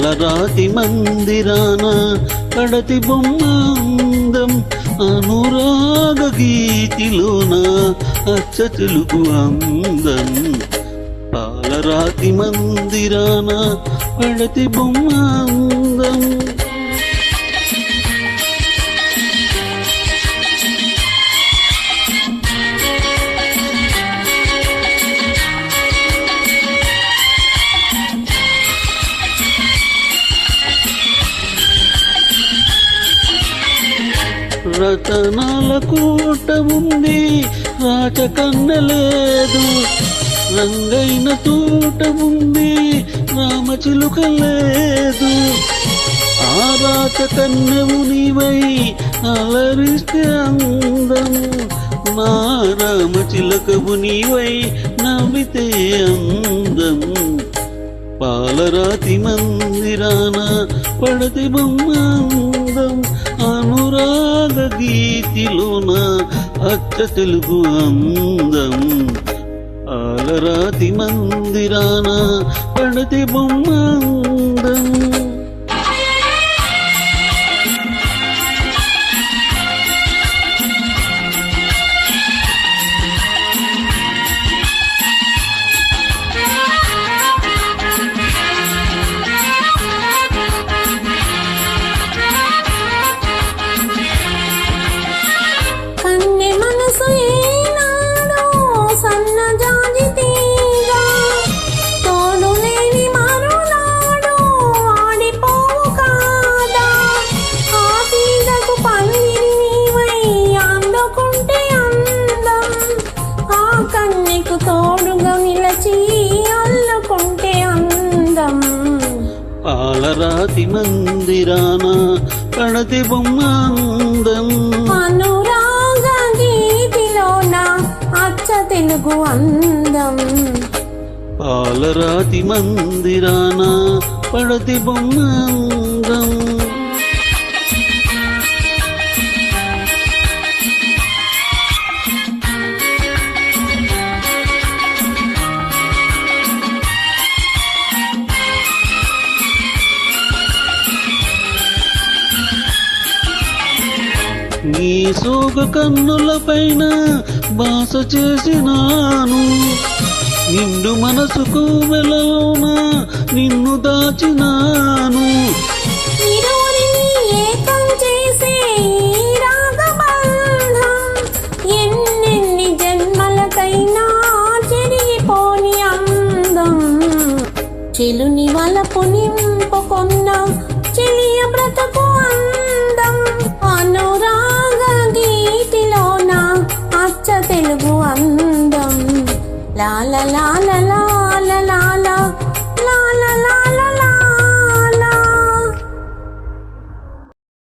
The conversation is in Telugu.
పాలరాతి మందిరాన పడతి బొమ్మ అందం అనురాగ గీతిలోన అచ్చ తెలుగు అందం పాలరాతి మందిరాన పడతి బొమ్మ అందం రతనాల కోట ఉంది రాచకన్న లేదు, రంగైన తోట ఉంది రామచిలుక లేదు. ఆ రాచకన్నెవు నీవై అలరిస్తే అందం, నా రామచిలకవు నీవై నవ్వితే అందం. పాలరాతి మందిరాన పడతి బొమ్మ అందం అనురాగ గీతిలోన అచ్చ తెలుగు అందం. పాలరాతి మందిరాన పడతి బొమ్మ అందం. పాలరాతి మందిరాన పడతి బొమ్మ అందం అనురాగ గీతిలోన అచ్చ తెలుగు అందం. పాలరాతి మందిరాన పడతి బొమ్మ అందం. నీ సోగ కన్నుల పైన బాస చేసినాను, నిండు మనసుకు వెలలోన నిన్ను దాచినాను. ఎన్నెన్ని జన్మలకైనా చెరిగిపోని అందం, చెలుని వలపు నింపుకొన్న చెలియ బ్రతకు అందం. అనురాగ గీతిలోన అచ్చ తెలుగు అందం. లా లా లా లా లా.